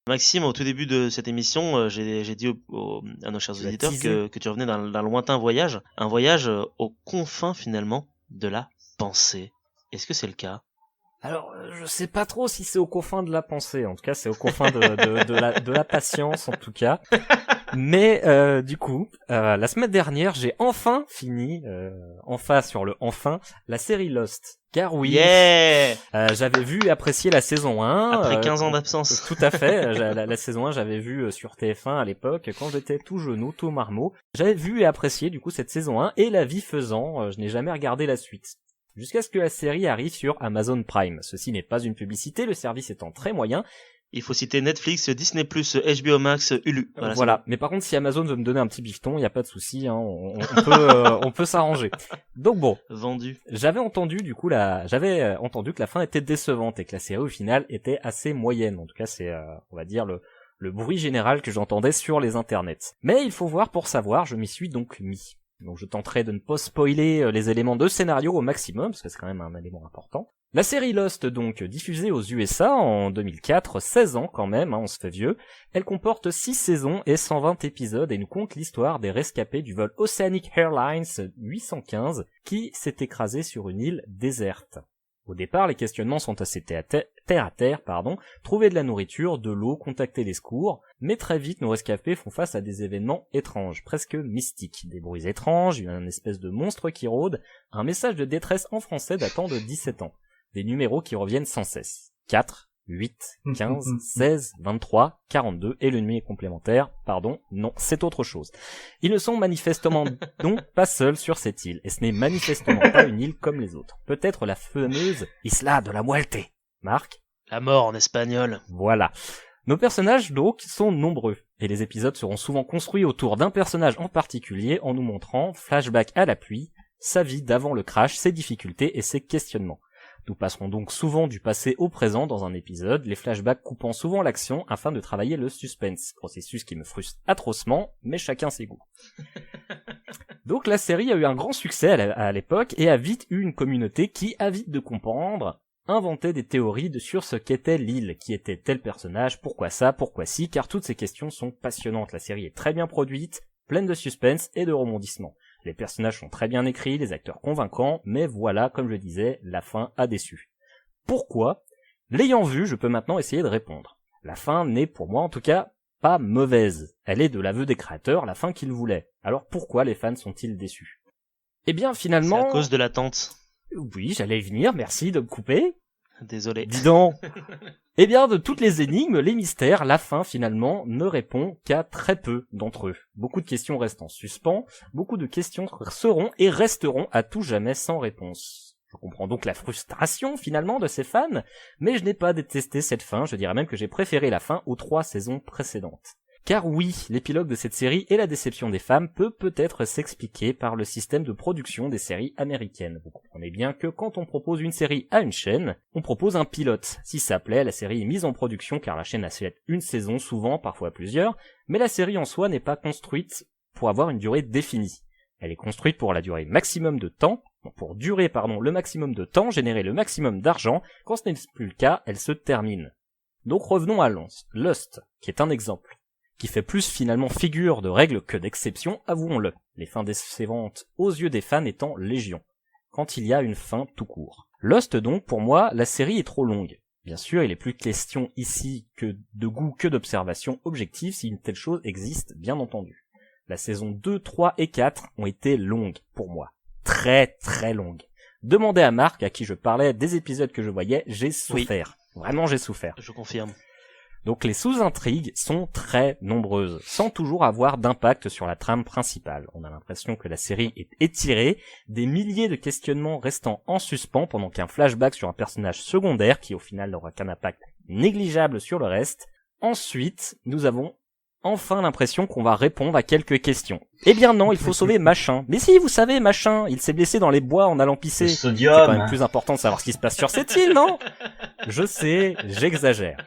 Maxime, au tout début de cette émission, j'ai dit à nos chers auditeurs que tu revenais d'un lointain voyage, un voyage aux confins finalement de la pensée. Est-ce que c'est le cas? Alors, je sais pas trop si c'est aux confins de la pensée. En tout cas, c'est aux confins de la patience, en tout cas. Mais du coup, la semaine dernière, j'ai enfin fini, la série Lost. Car oui, j'avais vu et apprécié la saison 1. Après 15 ans d'absence. Tout à fait. La saison 1, j'avais vu sur TF1 à l'époque, quand j'étais tout genou, tout marmot. J'avais vu et apprécié du coup cette saison 1, et la vie faisant, je n'ai jamais regardé la suite. Jusqu'à ce que la série arrive sur Amazon Prime. Ceci n'est pas une publicité, le service étant très moyen. Il faut citer Netflix, Disney+, HBO Max, Hulu. Voilà. Mais par contre, si Amazon veut me donner un petit bifton, il n'y a pas de souci, hein. On peut s'arranger. Donc bon. Vendu. J'avais entendu que la fin était décevante et que la série au final était assez moyenne. En tout cas, c'est, on va dire, le bruit général que j'entendais sur les internets. Mais il faut voir pour savoir, je m'y suis donc mis. Donc je tenterai de ne pas spoiler les éléments de scénario au maximum, parce que c'est quand même un élément important. La série Lost, donc, diffusée aux USA en 2004, 16 ans quand même, hein, on se fait vieux, elle comporte 6 saisons et 120 épisodes et nous conte l'histoire des rescapés du vol Oceanic Airlines 815 qui s'est écrasé sur une île déserte. Au départ, les questionnements sont assez terre à terre, trouver de la nourriture, de l'eau, contacter les secours, mais très vite nos rescapés font face à des événements étranges, presque mystiques, des bruits étranges, une espèce de monstre qui rôde, un message de détresse en français datant de 17 ans, des numéros qui reviennent sans cesse, 4, 8, 15, 16, 23, 42, et le numéro complémentaire, non, c'est autre chose. Ils ne sont manifestement donc pas seuls sur cette île, et ce n'est manifestement pas une île comme les autres. Peut-être la fameuse Isla de la Muerte. Marc? La mort en espagnol. Voilà. Nos personnages, donc, sont nombreux, et les épisodes seront souvent construits autour d'un personnage en particulier en nous montrant, flashback à l'appui, sa vie d'avant le crash, ses difficultés et ses questionnements. Nous passerons donc souvent du passé au présent dans un épisode, les flashbacks coupant souvent l'action afin de travailler le suspense, processus qui me frustre atrocement, mais chacun ses goûts. Donc la série a eu un grand succès à l'époque et a vite eu une communauté qui, avide de comprendre, inventait des théories sur ce qu'était l'île, qui était tel personnage, pourquoi ça, pourquoi ci, car toutes ces questions sont passionnantes. La série est très bien produite, pleine de suspense et de rebondissements. Les personnages sont très bien écrits, les acteurs convaincants, mais voilà, comme je disais, la fin a déçu. Pourquoi? L'ayant vu, je peux maintenant essayer de répondre. La fin n'est, pour moi en tout cas, pas mauvaise. Elle est de l'aveu des créateurs, la fin qu'ils voulaient. Alors pourquoi les fans sont-ils déçus? Eh bien finalement... C'est à cause de l'attente. Oui, j'allais y venir, merci de me couper. Désolé. Dis donc. Eh bien, de toutes les énigmes, les mystères, la fin, finalement, ne répond qu'à très peu d'entre eux. Beaucoup de questions restent en suspens, beaucoup de questions seront et resteront à tout jamais sans réponse. Je comprends donc la frustration, finalement, de ces fans, mais je n'ai pas détesté cette fin, je dirais même que j'ai préféré la fin aux 3 saisons précédentes. Car oui, l'épilogue de cette série et la déception des femmes peut-être s'expliquer par le système de production des séries américaines. Vous comprenez bien que quand on propose une série à une chaîne, on propose un pilote. Si ça plaît, la série est mise en production car la chaîne achète une saison, souvent, parfois plusieurs, mais la série en soi n'est pas construite pour avoir une durée définie. Elle est construite pour la durée maximum de temps, le maximum de temps, générer le maximum d'argent. Quand ce n'est plus le cas, elle se termine. Donc revenons à Lost, qui est un exemple, qui fait plus finalement figure de règle que d'exception, avouons-le. Les fins décevantes aux yeux des fans étant légion, quand il y a une fin tout court. Lost donc, pour moi, la série est trop longue. Bien sûr, il est plus question ici que de goût que d'observation objective si une telle chose existe, bien entendu. La saison 2, 3 et 4 ont été longues, pour moi. Très très longues. Demandez à Marc, à qui je parlais des épisodes que je voyais, j'ai souffert. Oui. Vraiment, j'ai souffert. Je confirme. Donc les sous-intrigues sont très nombreuses, sans toujours avoir d'impact sur la trame principale. On a l'impression que la série est étirée, des milliers de questionnements restant en suspens pendant qu'un flashback sur un personnage secondaire, qui au final n'aura qu'un impact négligeable sur le reste. Ensuite, nous avons enfin l'impression qu'on va répondre à quelques questions. Eh bien non, il faut sauver Machin. Mais si, vous savez, Machin, il s'est blessé dans les bois en allant pisser. C'est quand même plus important de savoir ce qui se passe sur cette île, non? Je sais, j'exagère.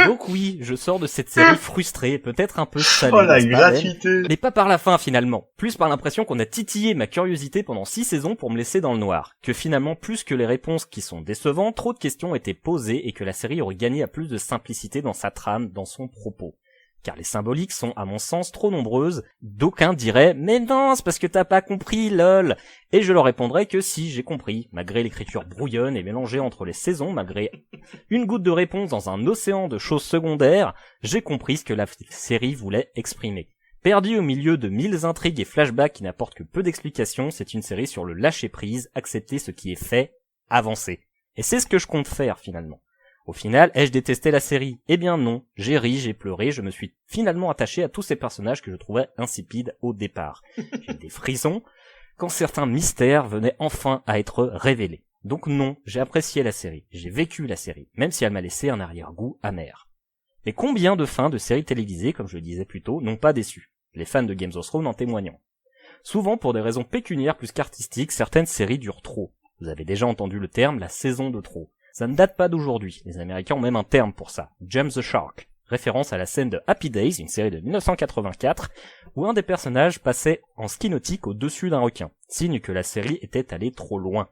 Donc oui, je sors de cette série frustré, peut-être un peu salé. Oh la gratuité. Mais pas par la fin finalement, plus par l'impression qu'on a titillé ma curiosité pendant 6 saisons pour me laisser dans le noir. Que finalement, plus que les réponses qui sont décevantes, trop de questions étaient posées et que la série aurait gagné à plus de simplicité dans sa trame, dans son propos. Car les symboliques sont, à mon sens, trop nombreuses. D'aucuns diraient « Mais non, c'est parce que t'as pas compris, lol !» Et je leur répondrais que si, j'ai compris, malgré l'écriture brouillonne et mélangée entre les saisons, malgré une goutte de réponse dans un océan de choses secondaires, j'ai compris ce que la série voulait exprimer. Perdu au milieu de 1000 intrigues et flashbacks qui n'apportent que peu d'explications, c'est une série sur le lâcher-prise, accepter ce qui est fait, avancer. Et c'est ce que je compte faire, finalement. Au final, ai-je détesté la série ? Eh bien non, j'ai ri, j'ai pleuré, je me suis finalement attaché à tous ces personnages que je trouvais insipides au départ. J'ai eu des frissons quand certains mystères venaient enfin à être révélés. Donc non, j'ai apprécié la série, j'ai vécu la série, même si elle m'a laissé un arrière-goût amer. Mais combien de fins de séries télévisées, comme je le disais plus tôt, n'ont pas déçu ? Les fans de Games of Thrones en témoignant. Souvent pour des raisons pécuniaires plus qu'artistiques, certaines séries durent trop. Vous avez déjà entendu le terme la saison de trop. Ça ne date pas d'aujourd'hui, les Américains ont même un terme pour ça, Jump the Shark, référence à la scène de Happy Days, une série de 1984, où un des personnages passait en ski nautique au-dessus d'un requin, signe que la série était allée trop loin.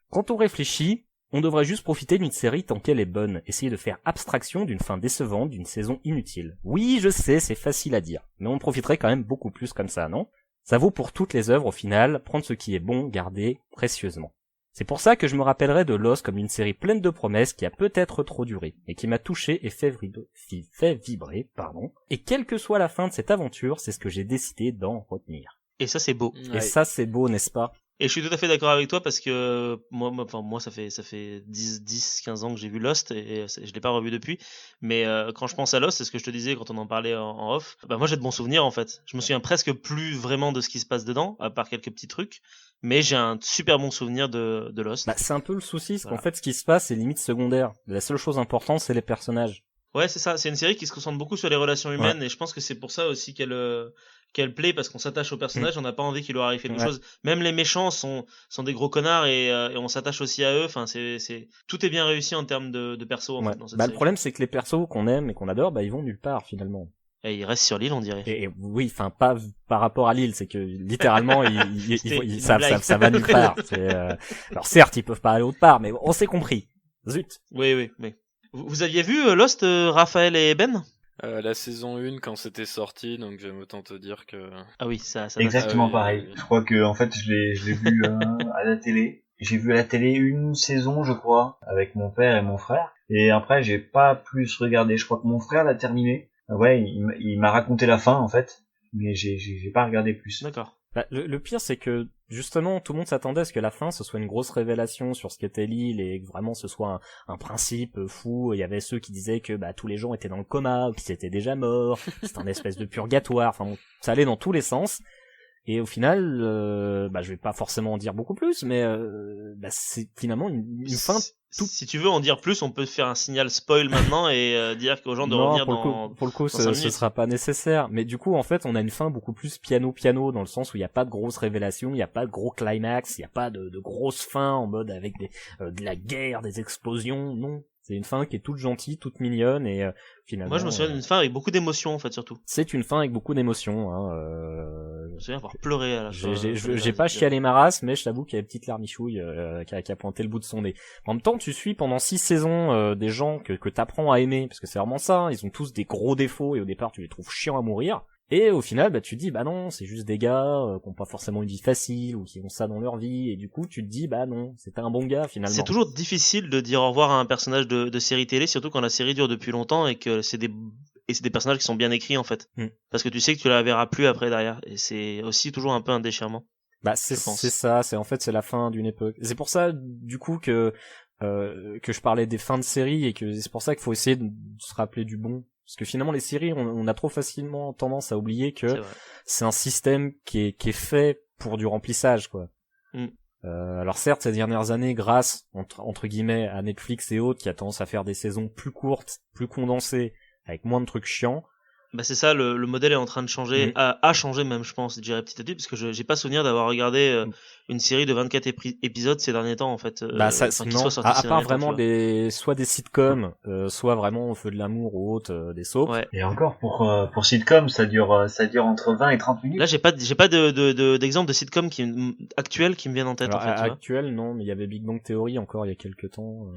Quand on réfléchit, on devrait juste profiter d'une série tant qu'elle est bonne, essayer de faire abstraction d'une fin décevante, d'une saison inutile. Oui, je sais, c'est facile à dire, mais on profiterait quand même beaucoup plus comme ça, non ? Ça vaut pour toutes les œuvres au final, prendre ce qui est bon, garder précieusement. C'est pour ça que je me rappellerai de Lost comme une série pleine de promesses qui a peut-être trop duré, et qui m'a touché et fait vibrer. Et quelle que soit la fin de cette aventure, c'est ce que j'ai décidé d'en retenir. Et ça, c'est beau. Et ça, c'est beau, n'est-ce pas ? Et je suis tout à fait d'accord avec toi parce que moi ça fait 15 ans que j'ai vu Lost et je l'ai pas revu depuis, mais quand je pense à Lost, c'est ce que je te disais quand on en parlait en off, bah moi j'ai de bons souvenirs en fait. Je me souviens presque plus vraiment de ce qui se passe dedans, à part quelques petits trucs, mais j'ai un super bon souvenir de Lost. Bah c'est un peu le souci, c'est qu'en fait ce qui se passe c'est limite secondaire. La seule chose importante c'est les personnages. Ouais, c'est ça, c'est une série qui se concentre beaucoup sur les relations humaines et je pense que c'est pour ça aussi qu'elle plaît parce qu'on s'attache aux personnages, on n'a pas envie qu'il leur arrive quelque chose. Même les méchants sont des gros connards et on s'attache aussi à eux. Enfin, tout est bien réussi en termes de perso en fait, dans cette série. Le problème c'est que les persos qu'on aime et qu'on adore, bah ils vont nulle part finalement. Et ils restent sur l'île, on dirait. Et oui, enfin pas par rapport à l'île, c'est que littéralement ça va nulle part. Alors certes, ils peuvent pas aller autre part, mais on s'est compris. Zut. Oui. Vous aviez vu Lost, Raphaël et Ben ? La saison 1 quand c'était sorti, donc j'aime autant te dire que... Ah oui, ça exactement pareil. Je crois que en fait je l'ai vu à la télé. J'ai vu à la télé une saison, je crois, avec mon père et mon frère. Et après, j'ai pas plus regardé. Je crois que mon frère l'a terminé. Ouais, il m'a raconté la fin en fait, mais j'ai pas regardé plus. D'accord. Bah, le pire c'est que justement tout le monde s'attendait à ce que la fin ce soit une grosse révélation sur ce qu'était l'île et que vraiment ce soit un principe fou. Il y avait ceux qui disaient que bah tous les gens étaient dans le coma ou qu'ils étaient déjà morts, c'était un espèce de purgatoire, enfin bon, ça allait dans tous les sens. Et au final, je vais pas forcément en dire beaucoup plus, mais c'est finalement une fin. Si tu veux en dire plus, on peut faire un signal spoil maintenant et dire aux gens de revenir pour le coup, ce sera pas nécessaire. Mais du coup, en fait, on a une fin beaucoup plus piano dans le sens où il y a pas de grosses révélations, il y a pas de gros climax, il y a pas de grosses fins en mode avec de la guerre, des explosions. Non, c'est une fin qui est toute gentille, toute mignonne et finalement. Moi, je me souviens d'une fin avec beaucoup d'émotions en fait surtout. C'est une fin avec beaucoup d'émotions. Je me souviens avoir pleuré à la fin. J'ai pas chialé ma race, mais je t'avoue qu'il y a une petite larmichouille qui a pointé le bout de son nez. En même temps, tu suis pendant 6 saisons des gens que t'apprends à aimer, parce que c'est vraiment ça, hein, ils ont tous des gros défauts et au départ tu les trouves chiants à mourir. Et au final, bah tu te dis bah non, c'est juste des gars qui ont pas forcément une vie facile ou qui ont ça dans leur vie et du coup tu te dis bah non, c'était un bon gars finalement. C'est toujours difficile de dire au revoir à un personnage de série télé, surtout quand la série dure depuis longtemps et que c'est des personnages qui sont bien écrits en fait. Parce que tu sais que tu la verras plus après derrière et c'est aussi toujours un peu un déchirement. Bah c'est ça, c'est la fin d'une époque. C'est pour ça du coup que je parlais des fins de série et que c'est pour ça qu'il faut essayer de se rappeler du bon. Parce que finalement les séries, on a trop facilement tendance à oublier que c'est un système qui est fait pour du remplissage quoi. Alors certes ces dernières années grâce entre guillemets à Netflix et autres qui a tendance à faire des saisons plus courtes, plus condensées, avec moins de trucs chiants, Bah c'est ça, le modèle est en train de changer, a changé même, je pense, je dirais petit à petit, parce que j'ai pas souvenir d'avoir regardé une série de 24 épisodes ces derniers temps, en fait. Non, à part vraiment soit des sitcoms, soit vraiment au feu de l'amour ou autre, des soaps. Ouais. Et encore, pour sitcom, ça dure entre 20 et 30 minutes. Là, j'ai pas d'exemple de sitcom actuel qui me viennent en tête, alors, en fait. Actuel, non, mais il y avait Big Bang Theory encore il y a quelques temps.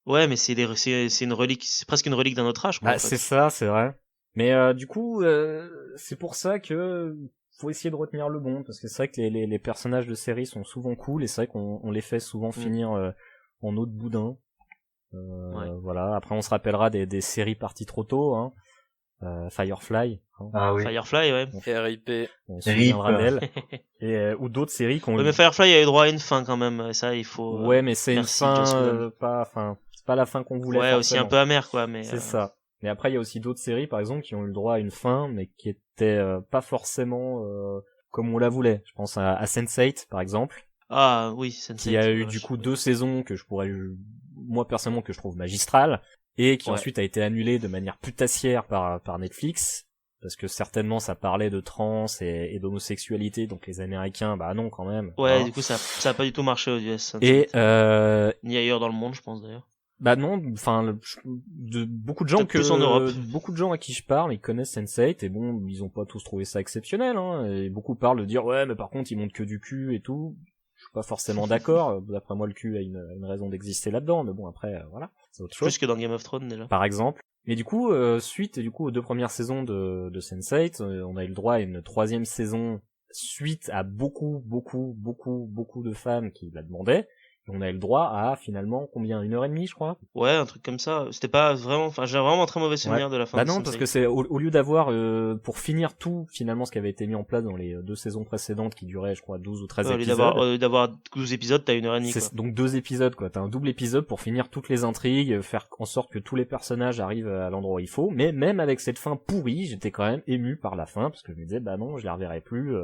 Ouais, mais c'est une relique, c'est presque une relique d'un autre âge, quoi. Bah, c'est ça, c'est vrai. Mais du coup, c'est pour ça que faut essayer de retenir le bon, parce que c'est vrai que les personnages de série sont souvent cool, et c'est vrai qu'on les fait souvent finir en eau de boudin. Voilà. Après, on se rappellera des séries parties trop tôt, hein. Firefly. Hein. Ah oui. Firefly, ouais. RIP. On se souviendra d'elle. Et ou d'autres séries qu'on. Ouais, mais Firefly a eu droit à une fin quand même. Ça, il faut. Ouais, mais c'est une fin, c'est pas la fin qu'on voulait. Ouais, forcément. aussi un peu amère, quoi. Mais c'est ça. Mais après, il y a aussi d'autres séries, par exemple, qui ont eu le droit à une fin, mais qui étaient pas forcément comme on la voulait. Je pense à Sense8, par exemple. Ah oui, Sense8. Qui a eu du coup 2 saisons que moi personnellement, que je trouve magistrales, et qui ensuite a été annulée de manière putassière par Netflix, parce que certainement ça parlait de trans et d'homosexualité, donc les Américains, bah non quand même. Ouais, du coup ça a pas du tout marché aux US. Et ni ailleurs dans le monde, je pense d'ailleurs. Bah non, enfin beaucoup de gens en Europe. Beaucoup de gens à qui je parle, ils connaissent Sense8 et bon, ils ont pas tous trouvé ça exceptionnel, hein, et beaucoup parlent de dire ouais, mais par contre, ils montrent que du cul et tout. Je suis pas forcément d'accord. D'après moi, le cul a une raison d'exister là-dedans, mais bon après voilà, c'est autre chose. Plus que dans Game of Thrones déjà. Par exemple. Mais du coup, suite aux 2 premières saisons de Sense8, on a eu le droit à une 3e saison suite à beaucoup de femmes qui la demandaient. On a eu le droit à finalement combien, 1h30 je crois. Ouais, un truc comme ça. C'était pas vraiment, enfin j'ai vraiment un très mauvais souvenir de la fin. Bah non, parce que c'est au lieu d'avoir pour finir tout finalement ce qui avait été mis en place dans les 2 saisons précédentes qui duraient je crois 12 ou 13 épisodes. Au lieu d'avoir 12 épisodes, t'as 1h30 quoi. Donc 2 épisodes quoi, t'as un double épisode pour finir toutes les intrigues, faire en sorte que tous les personnages arrivent à l'endroit où il faut, mais même avec cette fin pourrie, j'étais quand même ému par la fin parce que je me disais bah non, je les reverrai plus.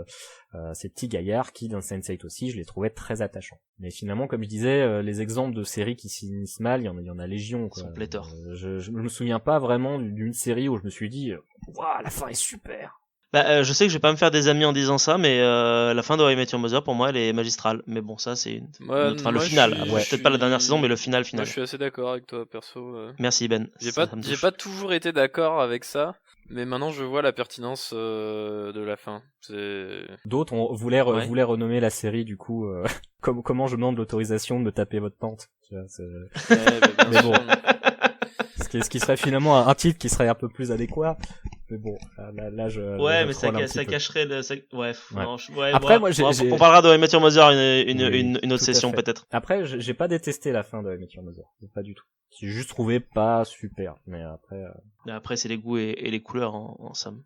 Ces petits gaillards qui dans Sense8 aussi, je les trouvais très attachants. Mais finalement, comme je disais, les exemples de séries qui finissent mal, il y en a légion quoi. Sont pléthore. Je me souviens pas vraiment d'une série où je me suis dit waouh, la fin est super. Bah, je sais que je vais pas me faire des amis en disant ça, mais la fin de How I Met Your Mother pour moi elle est magistrale. Mais bon, ça c'est le final. Peut-être pas la dernière saison, mais le final. Moi, je suis assez d'accord avec toi perso. Merci Ben. J'ai pas toujours été d'accord avec ça. Mais maintenant, je vois la pertinence de la fin. D'autres voulaient renommer la série du coup comment je demande l'autorisation de me taper votre tante. Tu vois, mais bon, ce qui serait finalement un titre qui serait un peu plus adéquat. Mais bon, là je. Ouais, mais ça cacherait le. Ouais. Non, après, moi, on parlera de How I Met Your Mother une autre session peut-être. Après, j'ai pas détesté la fin de How I Met Your Mother, pas du tout. J'ai juste trouvé pas super, mais après. Mais après, c'est les goûts et les couleurs en somme.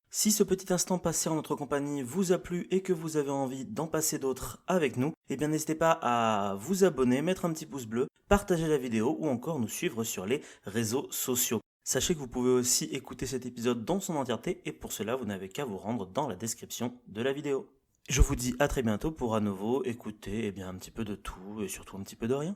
Si ce petit instant passé en notre compagnie vous a plu et que vous avez envie d'en passer d'autres avec nous, eh bien n'hésitez pas à vous abonner, mettre un petit pouce bleu, partager la vidéo ou encore nous suivre sur les réseaux sociaux. Sachez que vous pouvez aussi écouter cet épisode dans son entièreté et pour cela vous n'avez qu'à vous rendre dans la description de la vidéo. Je vous dis à très bientôt pour à nouveau écouter un petit peu de tout et surtout un petit peu de rien.